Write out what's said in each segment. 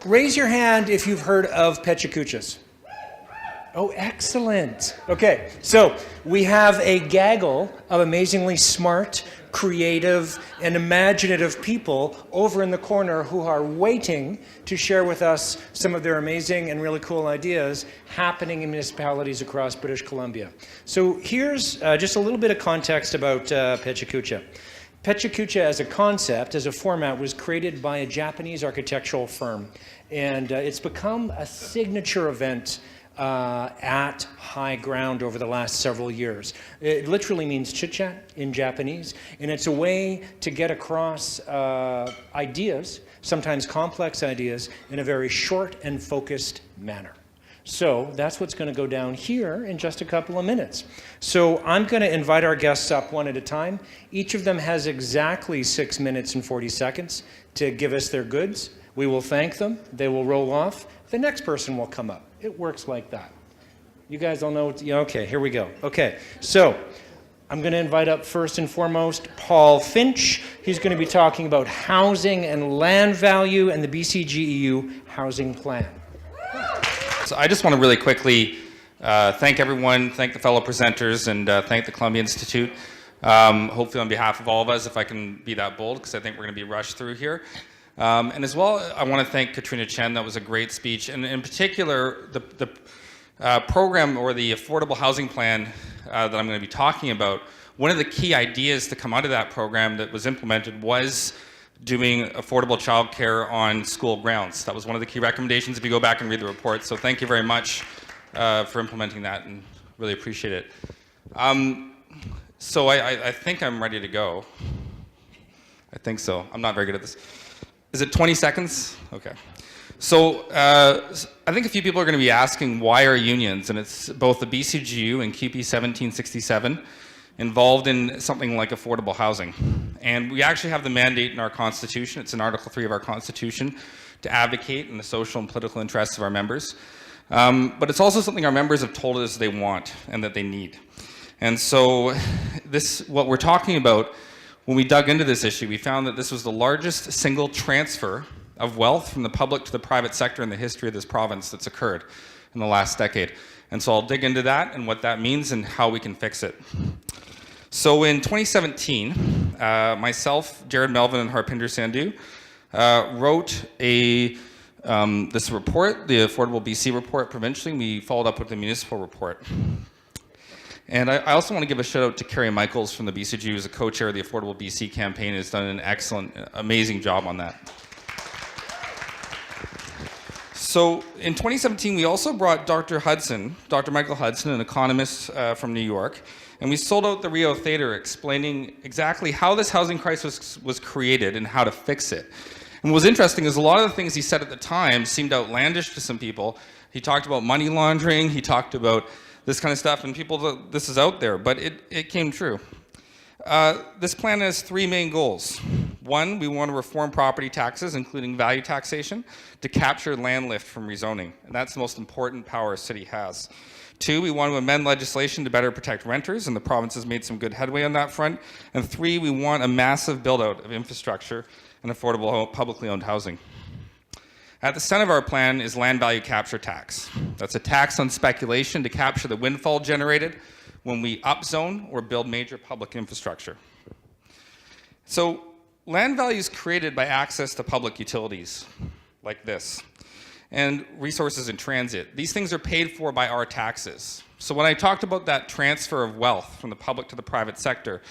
Raise your hand if you've heard of PECHA KUCHAs. Oh, excellent. Okay, so we have a gaggle of amazingly smart, creative, and imaginative people over in the corner who are waiting to share with us some of their amazing and really cool ideas happening in municipalities across British Columbia. So here's just a little bit of context about PECHA KUCHA. PECHA KUCHA as a concept, as a format, was created by a Japanese architectural firm, and it's become a signature event at High Ground over the last several years. It literally means chit-chat in Japanese, and it's a way to get across ideas, sometimes complex ideas, in a very short and focused manner. So that's what's going to go down here in just a couple of minutes. So I'm going to invite our guests up one at a time. Each of them has exactly 6 minutes and 40 seconds to give us their goods. We will thank them. They will roll off. The next person will come up. It works like that. You guys all know, okay, here we go. Okay, so I'm going to invite up first and foremost Paul Finch. He's going to be talking about housing and land value and the BCGEU housing plan. So I just want to really quickly thank everyone, thank the fellow presenters, and thank the Columbia Institute. Hopefully on behalf of all of us, if I can be that bold, because I think we're going to be rushed through here. And as well, I want to thank Katrina Chen. That was a great speech. And in particular, the program or the affordable housing plan that I'm going to be talking about, one of the key ideas to come out of that program that was implemented was doing affordable childcare on school grounds. That was one of the key recommendations if you go back and read the report. So thank you very much for implementing that, and really appreciate it. So I think I'm ready to go. I think so. I'm not very good at this. Is it 20 seconds? Okay. So I think a few people are going to be asking, why are unions, and it's both the BCGEU and QP 1767, involved in something like affordable housing. And we actually have the mandate in our Constitution, it's in Article 3 of our Constitution, to advocate in the social and political interests of our members. But it's also something our members have told us they want and that they need. And so what we're talking about, when we dug into this issue, we found that this was the largest single transfer of wealth from the public to the private sector in the history of this province that's occurred in the last decade. And so I'll dig into that and what that means and how we can fix it. So in 2017, myself, Jared Melvin, and Harpinder Sandhu wrote this report, the Affordable BC report provincially, and we followed up with the municipal report. And I also want to give a shout out to Carrie Michaels from the BCGEU, who's a co-chair of the Affordable BC campaign, has done an excellent, amazing job on that. So in 2017, we also brought Dr. Michael Hudson, an economist from New York, and we sold out the Rio Theater explaining exactly how this housing crisis was created and how to fix it. And what was interesting is a lot of the things he said at the time seemed outlandish to some people. He talked about money laundering, he talked about this kind of stuff, and people thought this is out there, but it came true. This plan has three main goals. One, we want to reform property taxes, including value taxation, to capture land lift from rezoning, and that's the most important power a city has. Two, we want to amend legislation to better protect renters, and the province has made some good headway on that front. And three, we want a massive build-out of infrastructure and affordable publicly owned housing. At the center of our plan is land value capture tax. That's a tax on speculation to capture the windfall generated when we upzone or build major public infrastructure. So land value is created by access to public utilities like this and resources in transit. These things are paid for by our taxes. So when I talked about that transfer of wealth from the public to the private sector,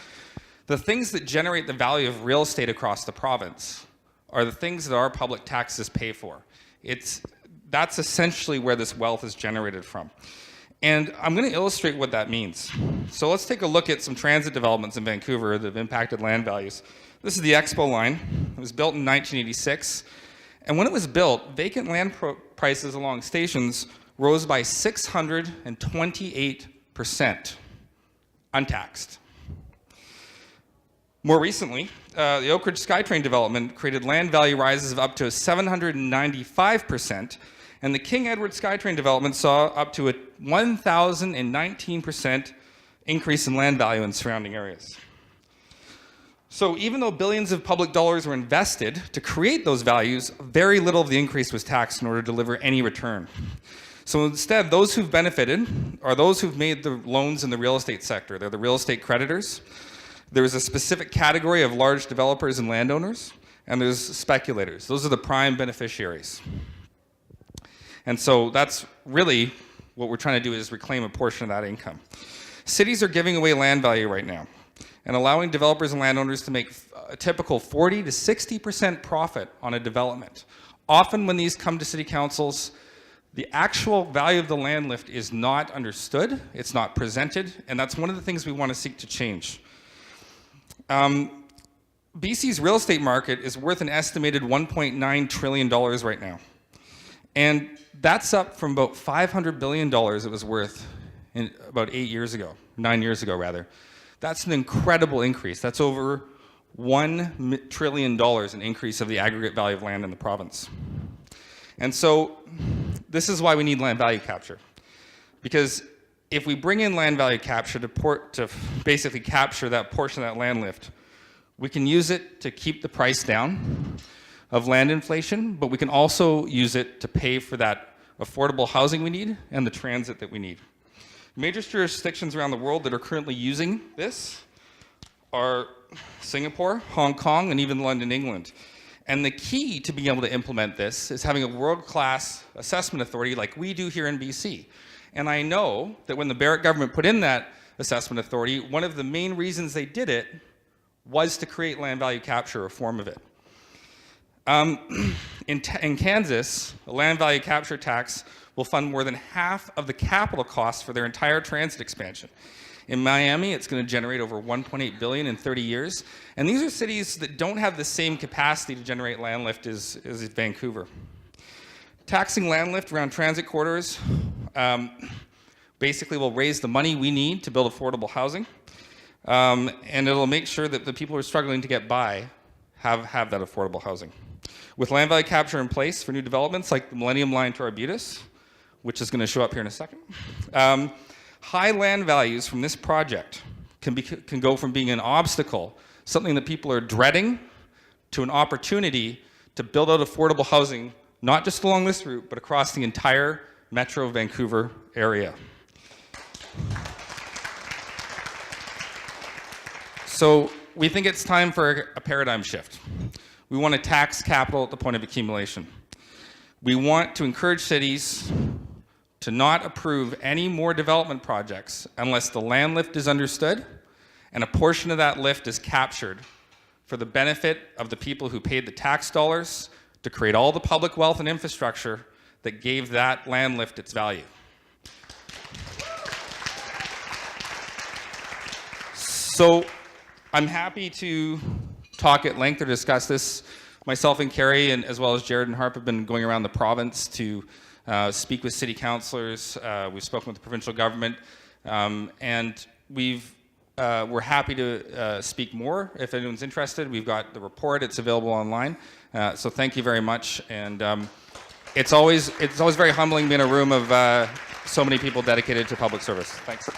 the things that generate the value of real estate across the province are the things that our public taxes pay for. That's essentially where this wealth is generated from. And I'm going to illustrate what that means. So let's take a look at some transit developments in Vancouver that have impacted land values. This is the Expo line. It was built in 1986. And when it was built, vacant land prices along stations rose by 628%, untaxed. More recently, the Oak Ridge SkyTrain development created land value rises of up to 795%, and the King Edward SkyTrain development saw up to a 1,019% increase in land value in surrounding areas. So even though billions of public dollars were invested to create those values, very little of the increase was taxed in order to deliver any return. So instead, those who've benefited are those who've made the loans in the real estate sector. They're the real estate creditors. There's a specific category of large developers and landowners, and there's speculators. Those are the prime beneficiaries. And so that's really what we're trying to do, is reclaim a portion of that income. Cities are giving away land value right now and allowing developers and landowners to make a typical 40 to 60% profit on a development. Often when these come to city councils, the actual value of the land lift is not understood, it's not presented, and that's one of the things we want to seek to change. BC's real estate market is worth an estimated $1.9 trillion right now. And that's up from about $500 billion it was worth in about 9 years ago rather. That's an incredible increase. That's over $1 trillion in increase of the aggregate value of land in the province. And so this is why we need land value capture. Because if we bring in land value capture to basically capture that portion of that land lift, we can use it to keep the price down of land inflation, but we can also use it to pay for that affordable housing we need and the transit that we need. Major jurisdictions around the world that are currently using this are Singapore, Hong Kong, and even London, England. And the key to being able to implement this is having a world-class assessment authority like we do here in BC. And I know that when the Barrett government put in that assessment authority, one of the main reasons they did it was to create land value capture, a form of it. In Kansas, a land value capture tax will fund more than half of the capital costs for their entire transit expansion. In Miami, it's going to generate over $1.8 billion in 30 years. And these are cities that don't have the same capacity to generate land lift as Vancouver. Taxing land lift around transit corridors basically will raise the money we need to build affordable housing. And it'll make sure that the people who are struggling to get by have that affordable housing. With land value capture in place for new developments like the Millennium Line to Arbutus, which is going to show up here in a second, high land values from this project can go from being an obstacle, something that people are dreading, to an opportunity to build out affordable housing, not just along this route, but across the entire Metro Vancouver area. So we think it's time for a paradigm shift. We want to tax capital at the point of accumulation. We want to encourage cities to not approve any more development projects unless the land lift is understood and a portion of that lift is captured for the benefit of the people who paid the tax dollars to create all the public wealth and infrastructure that gave that land lift its value. So I'm happy to talk at length or discuss this. Myself and Carrie, and as well as Jared and Harp, have been going around the province to speak with city councillors. We've spoken with the provincial government, and we're happy to speak more if anyone's interested. We've got the report; it's available online. So thank you very much. And it's always very humbling being in a room of so many people dedicated to public service. Thanks.